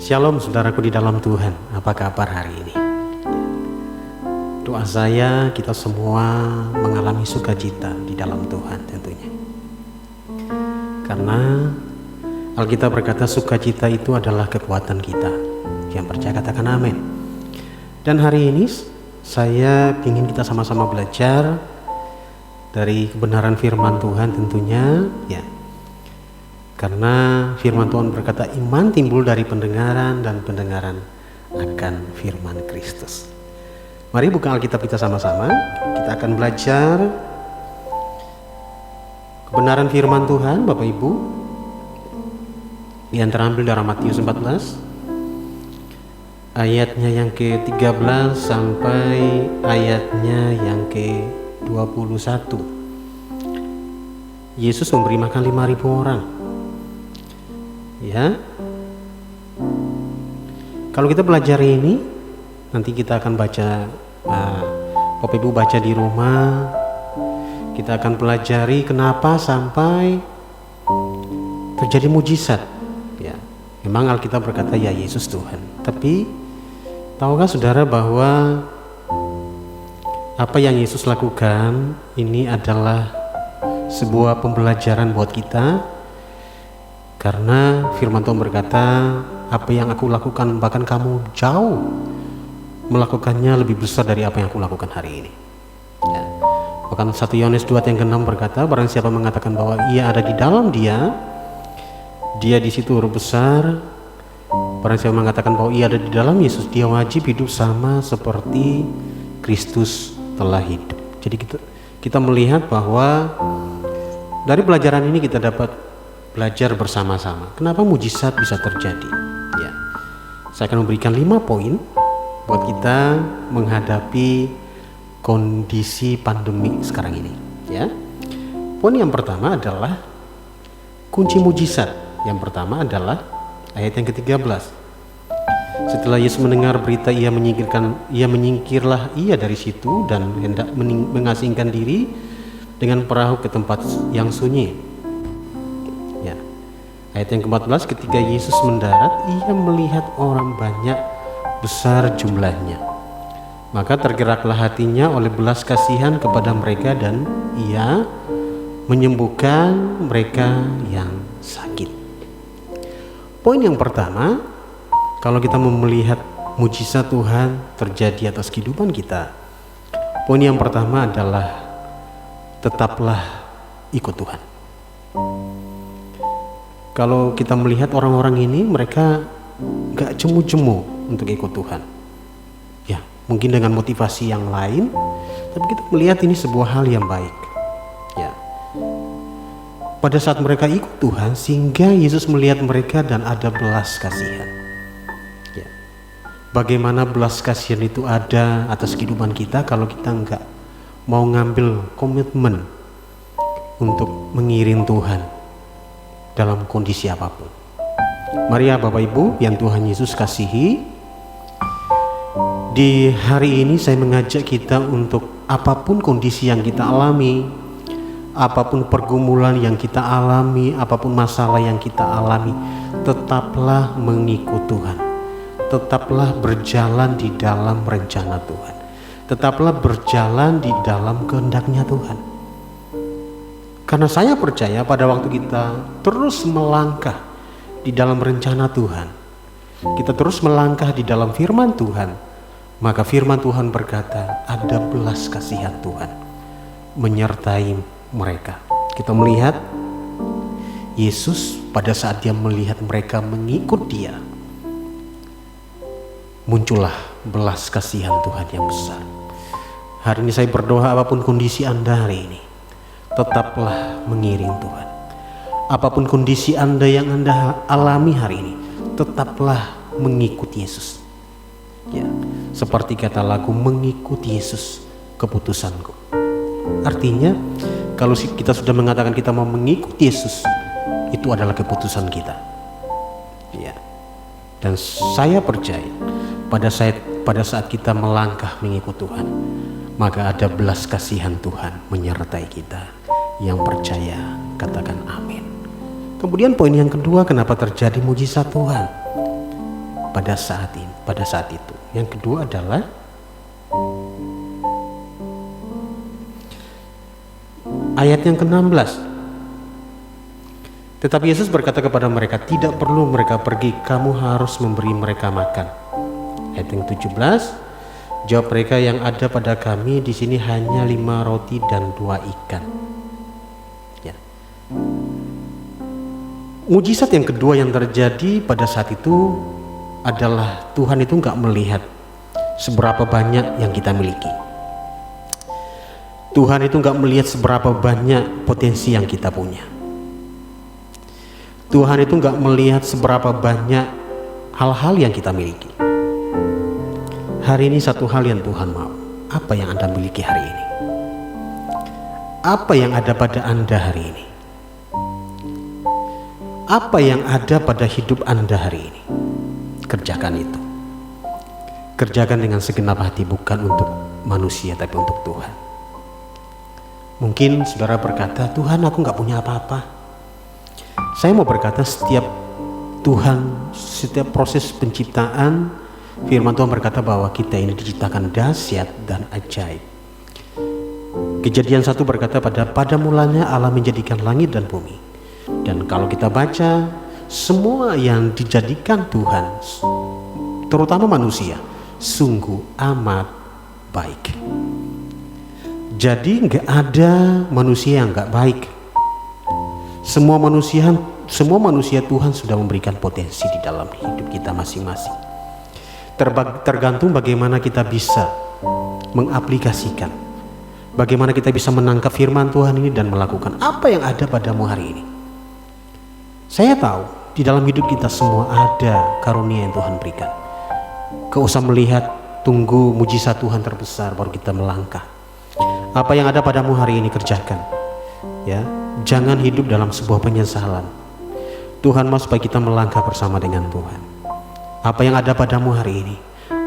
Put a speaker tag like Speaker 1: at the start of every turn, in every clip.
Speaker 1: Shalom saudaraku di dalam Tuhan, apa kabar hari ini? Doa saya kita semua mengalami sukacita di dalam Tuhan tentunya. Karena Alkitab berkata sukacita itu adalah kekuatan kita. Yang percaya katakan amin. Dan hari ini saya ingin kita sama-sama belajar dari kebenaran firman Tuhan tentunya ya. Karena firman Tuhan berkata iman timbul dari pendengaran dan pendengaran akan firman Kristus. Mari buka Alkitab kita sama-sama. Kita akan belajar kebenaran firman Tuhan Bapak Ibu. Yang terambil dari Matius 14 ayatnya yang ke-13 sampai ayatnya yang ke-21. Yesus memberi makan 5.000 orang. Ya, kalau kita belajar ini, nanti kita akan baca, Bapak Ibu baca di rumah. Kita akan pelajari kenapa sampai terjadi mujizat. Ya, memang Alkitab berkata ya Yesus Tuhan. Tapi tahukah saudara bahwa apa yang Yesus lakukan ini adalah sebuah pembelajaran buat kita. Karena firman Tuhan berkata, apa yang aku lakukan bahkan kamu jauh melakukannya lebih besar dari apa yang aku lakukan hari ini. Ya. Bahkan 1 Yohanes 2 ayat 6 berkata, barang siapa mengatakan bahwa ia ada di dalam dia di situ huruf besar. Barang siapa mengatakan bahwa ia ada di dalam Yesus, dia wajib hidup sama seperti Kristus telah hidup. Jadi kita melihat bahwa dari pelajaran ini kita dapat belajar bersama-sama. Kenapa mujizat bisa terjadi? Ya, saya akan memberikan 5 poin buat kita menghadapi kondisi pandemi sekarang ini. Ya, poin yang pertama adalah kunci mujizat. Yang pertama adalah ayat yang ke-13. Setelah Yesus mendengar berita, ia menyingkirlah ia dari situ dan hendak mengasingkan diri dengan perahu ke tempat yang sunyi. Ayat yang ke-14, ketika Yesus mendarat, ia melihat orang banyak besar jumlahnya. Maka tergeraklah hatinya oleh belas kasihan kepada mereka dan ia menyembuhkan mereka yang sakit. Poin yang pertama, kalau kita mau melihat mujizat Tuhan terjadi atas kehidupan kita, poin yang pertama adalah tetaplah ikut Tuhan. Kalau kita melihat orang-orang ini, mereka gak jemu-jemu untuk ikut Tuhan. Ya, mungkin dengan motivasi yang lain, tapi kita melihat ini sebuah hal yang baik. Ya, pada saat mereka ikut Tuhan, sehingga Yesus melihat mereka dan ada belas kasihan. Ya, bagaimana belas kasihan itu ada atas kehidupan kita kalau kita gak mau ngambil komitmen untuk mengiring Tuhan dalam kondisi apapun. Mari ya Bapak Ibu yang Tuhan Yesus kasihi, di hari ini saya mengajak kita untuk apapun kondisi yang kita alami, apapun pergumulan yang kita alami, apapun masalah yang kita alami, tetaplah mengikut Tuhan. Tetaplah berjalan di dalam rencana Tuhan. Tetaplah berjalan di dalam kehendak-Nya Tuhan. Karena saya percaya pada waktu kita terus melangkah di dalam rencana Tuhan, kita terus melangkah di dalam firman Tuhan, maka firman Tuhan berkata ada belas kasihan Tuhan menyertai mereka. Kita melihat Yesus pada saat dia melihat mereka mengikut dia, muncullah belas kasihan Tuhan yang besar. Hari ini saya berdoa apapun kondisi Anda hari ini, tetaplah mengiring Tuhan. Apapun kondisi Anda yang Anda alami hari ini, tetaplah mengikuti Yesus. Ya, seperti kata lagu, mengikuti Yesus keputusanku. Artinya, kalau kita sudah mengatakan kita mau mengikuti Yesus, itu adalah keputusan kita. Ya. Dan saya percaya pada saat kita melangkah mengikut Tuhan, maka ada belas kasihan Tuhan menyertai kita. Yang percaya katakan amin. Kemudian poin yang kedua, kenapa terjadi mujizat Tuhan? pada saat ini, pada saat itu. Yang kedua adalah ayat yang ke-16. Tetapi Yesus berkata kepada mereka, tidak perlu mereka pergi, kamu harus memberi mereka makan. Ayat yang 17, jawab mereka, yang ada pada kami di sini hanya 5 roti dan 2 ikan. Ya. Mujizat yang kedua yang terjadi pada saat itu adalah Tuhan itu nggak melihat seberapa banyak yang kita miliki. Tuhan itu nggak melihat seberapa banyak potensi yang kita punya. Tuhan itu nggak melihat seberapa banyak hal-hal yang kita miliki. Hari ini satu hal yang Tuhan mau. Apa yang Anda miliki hari ini? Apa yang ada pada Anda hari ini? Apa yang ada pada hidup Anda hari ini? Kerjakan itu. Kerjakan dengan segenap hati, bukan untuk manusia tapi untuk Tuhan. Mungkin saudara berkata, Tuhan, aku nggak punya apa-apa. Saya mau berkata, setiap proses penciptaan, firman Tuhan berkata bahwa kita ini diciptakan dahsyat dan ajaib. Kejadian 1 berkata, pada mulanya Allah menjadikan langit dan bumi. Dan kalau kita baca, semua yang dijadikan Tuhan, terutama manusia, sungguh amat baik. Jadi nggak ada manusia yang nggak baik. Semua manusia Tuhan sudah memberikan potensi di dalam hidup kita masing-masing. Tergantung bagaimana kita bisa mengaplikasikan, bagaimana kita bisa menangkap firman Tuhan ini dan melakukan apa yang ada padamu hari ini. Saya tahu di dalam hidup kita semua ada karunia yang Tuhan berikan. Gak usah melihat, tunggu mujizat Tuhan terbesar baru kita melangkah. Apa yang ada padamu hari ini kerjakan, ya. Jangan hidup dalam sebuah penyesalan. Tuhan mau supaya kita melangkah bersama dengan Tuhan. Apa yang ada padamu hari ini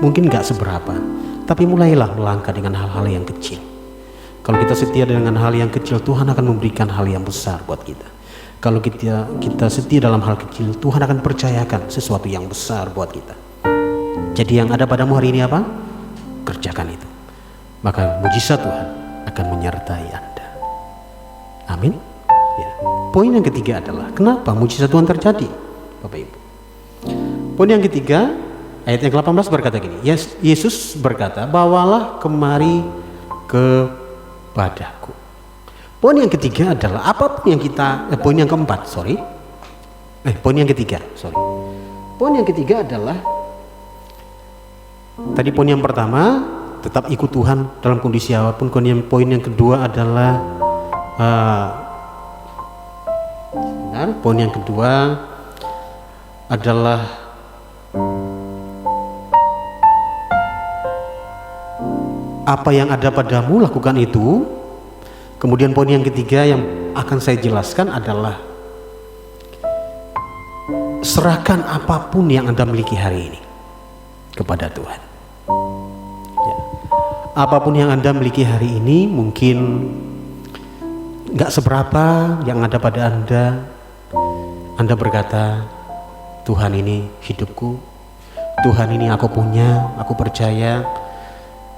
Speaker 1: mungkin gak seberapa, tapi mulailah melangkah dengan hal-hal yang kecil. Kalau kita setia dengan hal yang kecil, Tuhan akan memberikan hal yang besar buat kita. Kalau kita setia dalam hal kecil, Tuhan akan percayakan sesuatu yang besar buat kita. Jadi yang ada padamu hari ini apa? Kerjakan itu. Maka mujizat Tuhan akan menyertai Anda. Amin. Ya. Poin yang ketiga adalah kenapa mujizat Tuhan terjadi, Bapak Ibu. Poin yang ketiga, ayat yang ke-18 berkata gini, Yesus berkata, bawalah kemari kepadaku. Poin yang ketiga adalah apapun yang poin yang keempat, poin yang ketiga, Poin yang ketiga adalah, tadi poin yang pertama, tetap ikut Tuhan dalam kondisi apapun. Poin yang kedua adalah poin yang kedua adalah apa yang ada padamu, lakukan itu. Kemudian poin yang ketiga yang akan saya jelaskan adalah serahkan apapun yang Anda miliki hari ini kepada Tuhan. Ya. Apapun yang Anda miliki hari ini mungkin gak seberapa yang ada pada Anda. Anda berkata, Tuhan ini hidupku, Tuhan ini aku punya, aku percaya.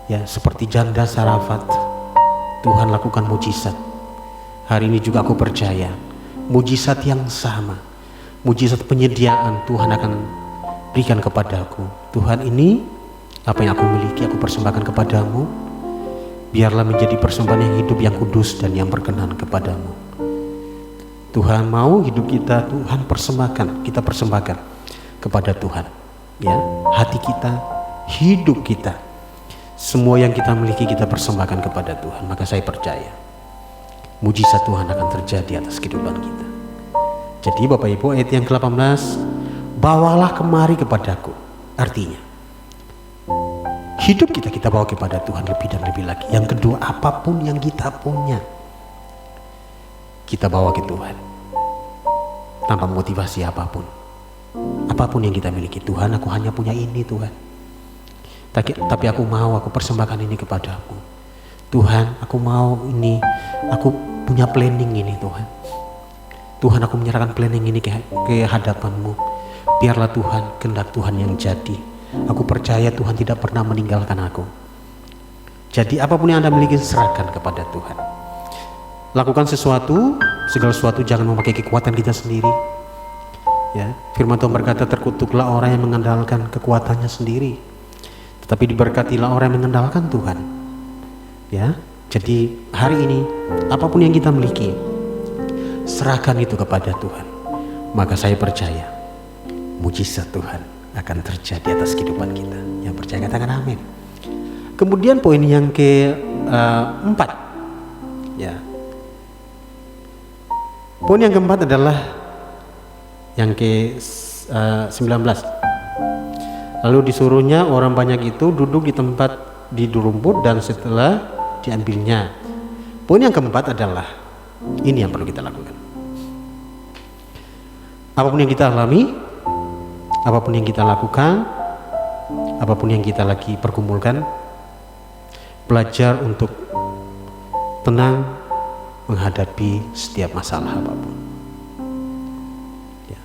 Speaker 1: Ya, seperti janda Sarafat, Tuhan lakukan mujizat. Hari ini juga aku percaya mujizat yang sama, mujizat penyediaan Tuhan akan berikan kepadaku. Tuhan, ini apa yang aku miliki aku persembahkan kepadamu. Biarlah menjadi persembahan yang hidup, yang kudus dan yang berkenan kepadamu. Tuhan mau hidup kita Tuhan kita persembahkan kepada Tuhan. Ya, hati kita, hidup kita, semua yang kita miliki kita persembahkan kepada Tuhan. Maka saya percaya mujizat Tuhan akan terjadi atas kehidupan kita. Jadi Bapak Ibu, ayat yang ke-18, bawalah kemari kepadaku. Artinya hidup kita bawa kepada Tuhan lebih dan lebih lagi. Yang kedua, apapun yang kita punya kita bawa ke Tuhan tanpa motivasi apapun. Apapun yang kita miliki, Tuhan, aku hanya punya ini Tuhan, tapi aku persembahkan ini kepadamu. Tuhan, aku mau ini, aku punya planning ini Tuhan. Tuhan, aku menyerahkan planning ini ke hadapanmu. biarlah Tuhan, kehendak Tuhan yang jadi. Aku percaya Tuhan tidak pernah meninggalkan aku. Jadi apapun yang Anda miliki, serahkan kepada Tuhan. Lakukan sesuatu, segala sesuatu jangan memakai kekuatan kita sendiri. Ya, firman Tuhan berkata, terkutuklah orang yang mengandalkan kekuatannya sendiri, tetapi diberkatilah orang yang mengandalkan Tuhan. Ya, jadi hari ini apapun yang kita miliki, serahkan itu kepada Tuhan. Maka saya percaya mujizat Tuhan akan terjadi atas kehidupan kita. Yang percaya katakan amin. Kemudian poin yang keempat, ya. Poin yang keempat adalah yang ke-19. Lalu disuruhnya orang banyak itu duduk di tempat di rumput dan setelah diambilnya. Poin yang keempat adalah ini yang perlu kita lakukan. Apapun yang kita alami, apapun yang kita lakukan, apapun yang kita lagi pergumulkan, belajar untuk tenang menghadapi setiap masalah apapun. Ya.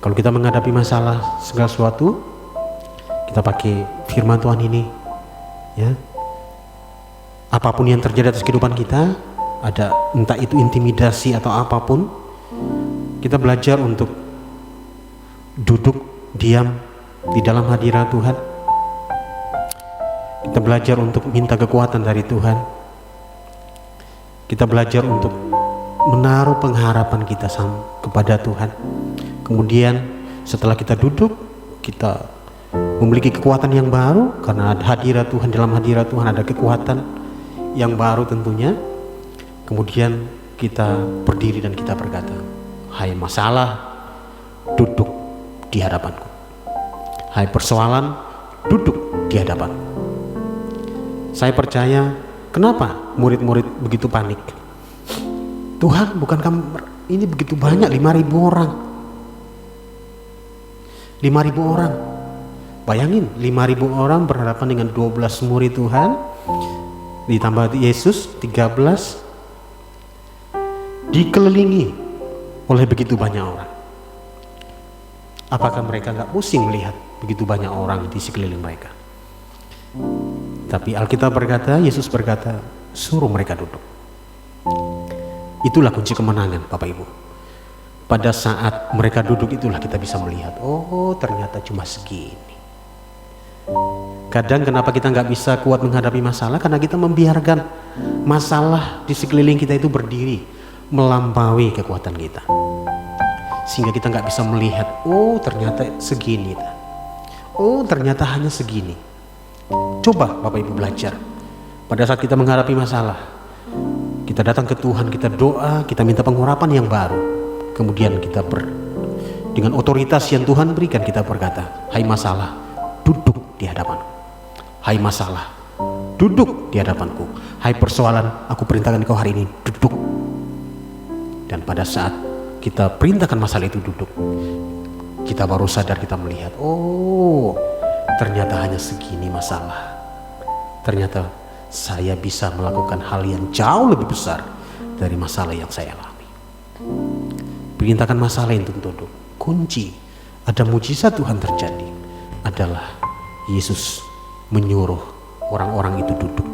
Speaker 1: Kalau kita menghadapi masalah segala sesuatu, kita pakai firman Tuhan ini, ya. Apapun yang terjadi atas kehidupan kita, ada entah itu intimidasi atau apapun, kita belajar untuk duduk diam di dalam hadirat Tuhan. Kita belajar untuk minta kekuatan dari Tuhan. Kita belajar untuk menaruh pengharapan kita kepada Tuhan. Kemudian setelah kita duduk, kita memiliki kekuatan yang baru karena ada hadirat Tuhan. Dalam hadirat Tuhan ada kekuatan yang baru tentunya. Kemudian kita berdiri dan kita berkata, hai masalah, duduk di hadapanku. Hai persoalan, duduk di hadapanku. Saya percaya. Kenapa murid-murid begitu panik? Tuhan, bukankah ini begitu banyak, 5.000 orang. 5.000 orang. Bayangin, 5.000 orang berhadapan dengan 12 murid Tuhan, ditambah Yesus 13, dikelilingi oleh begitu banyak orang. Apakah mereka gak pusing melihat begitu banyak orang di sekeliling mereka? Tapi Alkitab berkata, Yesus berkata, suruh mereka duduk. Itulah kunci kemenangan, Bapak Ibu. Pada saat mereka duduk itulah kita bisa melihat, oh ternyata cuma segini. Kadang kenapa kita nggak bisa kuat menghadapi masalah? Karena kita membiarkan masalah di sekeliling kita itu berdiri, melampaui kekuatan kita. Sehingga kita nggak bisa melihat, oh ternyata segini. Oh ternyata hanya segini. Coba Bapak Ibu belajar. Pada saat kita menghadapi masalah, kita datang ke Tuhan, kita doa, kita minta pengurapan yang baru. Kemudian kita dengan otoritas yang Tuhan berikan, kita berkata, hai masalah, duduk di hadapanku. Hai masalah, duduk di hadapanku. Hai persoalan, aku perintahkan kau hari ini duduk. Dan pada saat kita perintahkan masalah itu duduk, kita baru sadar, kita melihat, oh ternyata hanya segini masalah. Ternyata saya bisa melakukan hal yang jauh lebih besar dari masalah yang saya alami. Perintahkan masalah itu duduk. Kunci ada mujizat Tuhan terjadi adalah Yesus menyuruh orang-orang itu duduk.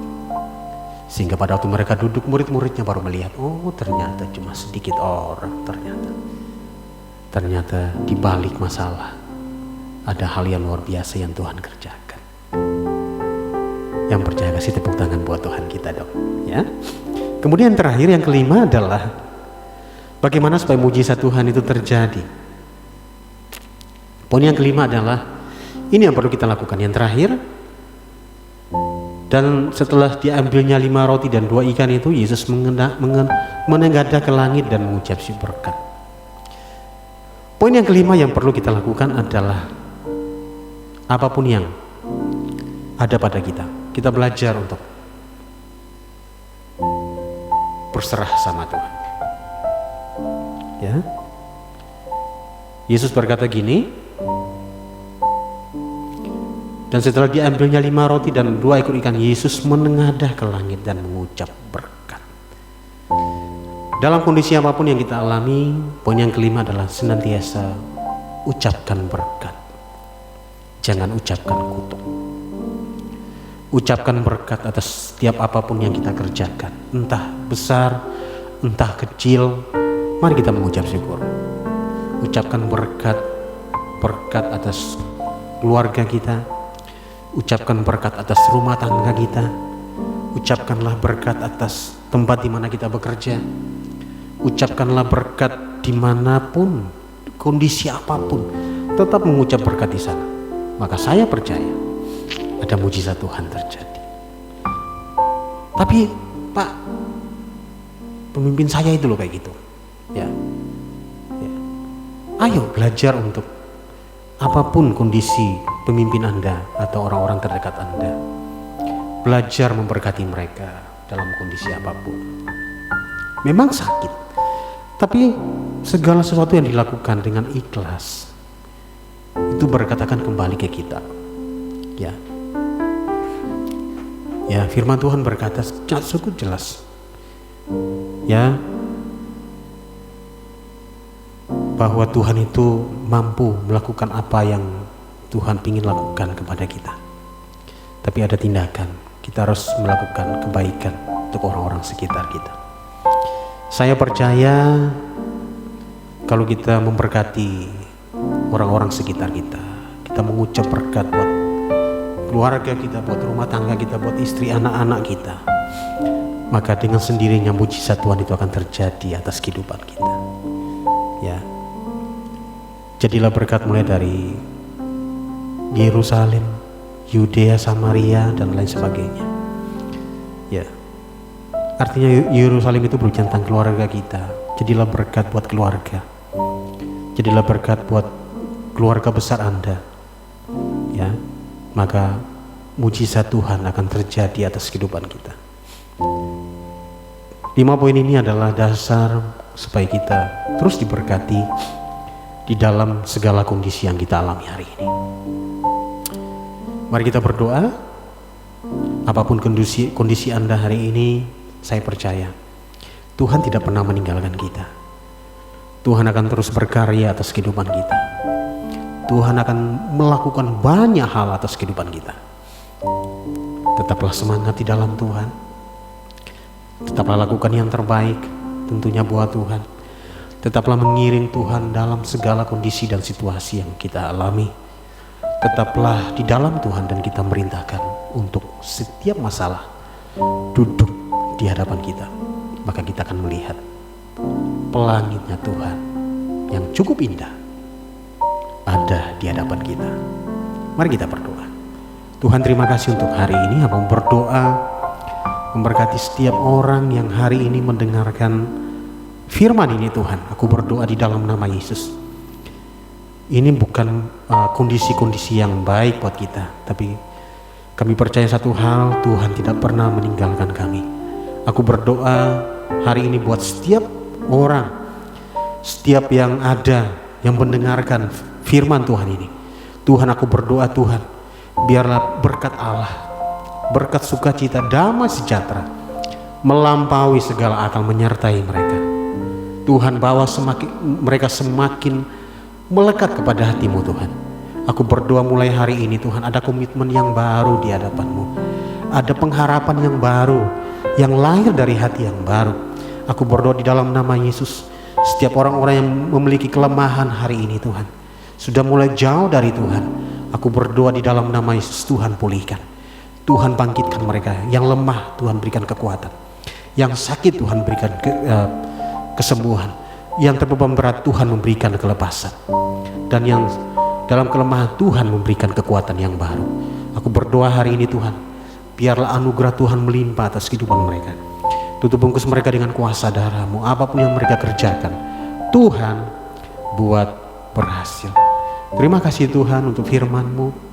Speaker 1: Sehingga pada waktu mereka duduk, murid-muridnya baru melihat, oh ternyata cuma sedikit orang. Ternyata di balik masalah ada hal yang luar biasa yang Tuhan kerjakan. Yang percaya kasih tepuk tangan buat Tuhan kita dong, ya. Kemudian terakhir yang kelima adalah bagaimana supaya mujizat Tuhan itu terjadi. Poin yang kelima adalah ini yang perlu kita lakukan. Yang terakhir, dan setelah diambilnya 5 roti dan 2 ikan itu, Yesus menengadah ke langit dan mengucap berkat. Poin yang kelima yang perlu kita lakukan adalah apapun yang ada pada kita, kita belajar untuk berserah sama Tuhan. Ya, Yesus berkata gini, dan setelah diambilnya 5 roti dan 2 ekor ikan, Yesus menengadah ke langit dan mengucap berkat. Dalam kondisi apapun yang kita alami, poin yang kelima adalah senantiasa ucapkan berkat. Jangan ucapkan kutuk. Ucapkan berkat atas setiap apapun yang kita kerjakan, entah besar, entah kecil. Mari kita mengucap syukur. Ucapkan berkat atas keluarga kita. Ucapkan berkat atas rumah tangga kita. Ucapkanlah berkat atas tempat di mana kita bekerja. Ucapkanlah berkat dimanapun, kondisi apapun, tetap mengucap berkat di sana. Maka saya percaya ada mujizat Tuhan terjadi. Tapi Pak, pemimpin saya itu loh kayak gitu. Ya. Ayo belajar untuk apapun kondisi pemimpin Anda atau orang-orang terdekat Anda. Belajar memberkati mereka dalam kondisi apapun. Memang sakit, tapi segala sesuatu yang dilakukan dengan ikhlas, itu berkat akan kembali ke kita. Ya, firman Tuhan berkata cukup jelas. Ya, bahwa Tuhan itu mampu melakukan apa yang Tuhan ingin lakukan kepada kita. Tapi ada tindakan, kita harus melakukan kebaikan untuk orang-orang sekitar kita. Saya percaya kalau kita memberkati orang-orang sekitar kita, kita mengucap berkat buat keluarga kita, buat rumah tangga kita, buat istri anak-anak kita, maka dengan sendirinya mujizat Tuhan itu akan terjadi atas kehidupan kita. Ya, jadilah berkat mulai dari Yerusalem, Yudea, Samaria, dan lain sebagainya. Ya, artinya Yerusalem itu berbicara tentang keluarga kita. Jadilah berkat buat keluarga. Jadilah berkat buat keluarga besar Anda. Ya, maka mujizat Tuhan akan terjadi atas kehidupan kita. 5 poin ini adalah dasar supaya kita terus diberkati di dalam segala kondisi yang kita alami hari ini. Mari kita berdoa. Apapun kondisi Anda hari ini, saya percaya Tuhan tidak pernah meninggalkan kita. Tuhan akan terus berkarya atas kehidupan kita. Tuhan akan melakukan banyak hal atas kehidupan kita. Tetaplah semangat di dalam Tuhan. Tetaplah lakukan yang terbaik tentunya buat Tuhan. Tetaplah mengiring Tuhan dalam segala kondisi dan situasi yang kita alami. Tetaplah di dalam Tuhan dan kita merintahkan untuk setiap masalah duduk di hadapan kita. Maka kita akan melihat pelangitnya Tuhan yang cukup indah ada di hadapan kita. Mari kita berdoa. Tuhan, terima kasih untuk hari ini. Hamba berdoa memberkati setiap orang yang hari ini mendengarkan firman ini. Tuhan, aku berdoa di dalam nama Yesus. Ini bukan kondisi-kondisi yang baik buat kita, tapi kami percaya satu hal, Tuhan tidak pernah meninggalkan kami. Aku berdoa hari ini buat setiap orang, setiap yang ada yang mendengarkan firman Tuhan ini. Tuhan, aku berdoa Tuhan, biarlah berkat Allah, berkat sukacita, damai sejahtera melampaui segala akal menyertai mereka. Tuhan, bawa mereka semakin melekat kepada hati-Mu Tuhan. Aku berdoa mulai hari ini Tuhan, ada komitmen yang baru di hadapan-Mu. Ada pengharapan yang baru, yang lahir dari hati yang baru. Aku berdoa di dalam nama Yesus, setiap orang-orang yang memiliki kelemahan hari ini Tuhan, sudah mulai jauh dari Tuhan, aku berdoa di dalam nama Yesus, Tuhan pulihkan. Tuhan bangkitkan mereka. Yang lemah Tuhan berikan kekuatan. Yang sakit Tuhan berikan kesembuhan. Yang terbeban berat Tuhan memberikan kelepasan. Dan yang dalam kelemahan Tuhan memberikan kekuatan yang baru. Aku berdoa hari ini Tuhan, biarlah anugerah Tuhan melimpah atas kehidupan mereka. Tutup bungkus mereka dengan kuasa darah-Mu. Apapun yang mereka kerjakan, Tuhan buat berhasil. Terima kasih Tuhan untuk firman-Mu.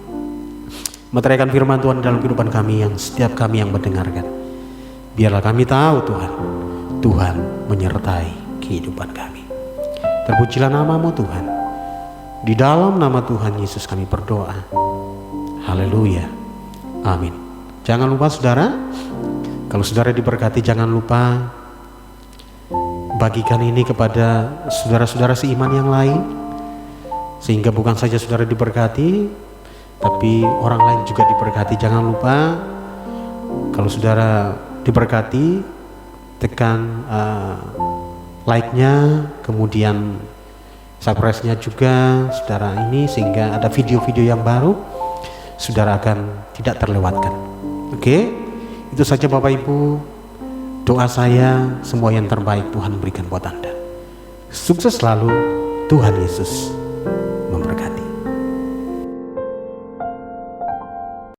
Speaker 1: Meteraikan firman Tuhan dalam kehidupan kami, yang setiap kami yang mendengarkan. Biarlah kami tahu Tuhan, Tuhan menyertai kehidupan kami. Terpujilah nama-Mu Tuhan. Di dalam nama Tuhan Yesus kami berdoa. Haleluya. Amin. Jangan lupa saudara, kalau saudara diberkati, jangan lupa bagikan ini kepada saudara-saudara seiman yang lain. sehingga bukan saja saudara diberkati, tapi orang lain juga diberkati. Jangan lupa, kalau saudara diberkati, tekan like-nya, kemudian subscribe-nya juga saudara ini, sehingga ada video-video yang baru saudara akan tidak terlewatkan. Oke, itu saja Bapak Ibu. Doa saya semua yang terbaik Tuhan berikan buat Anda. Sukses selalu, Tuhan Yesus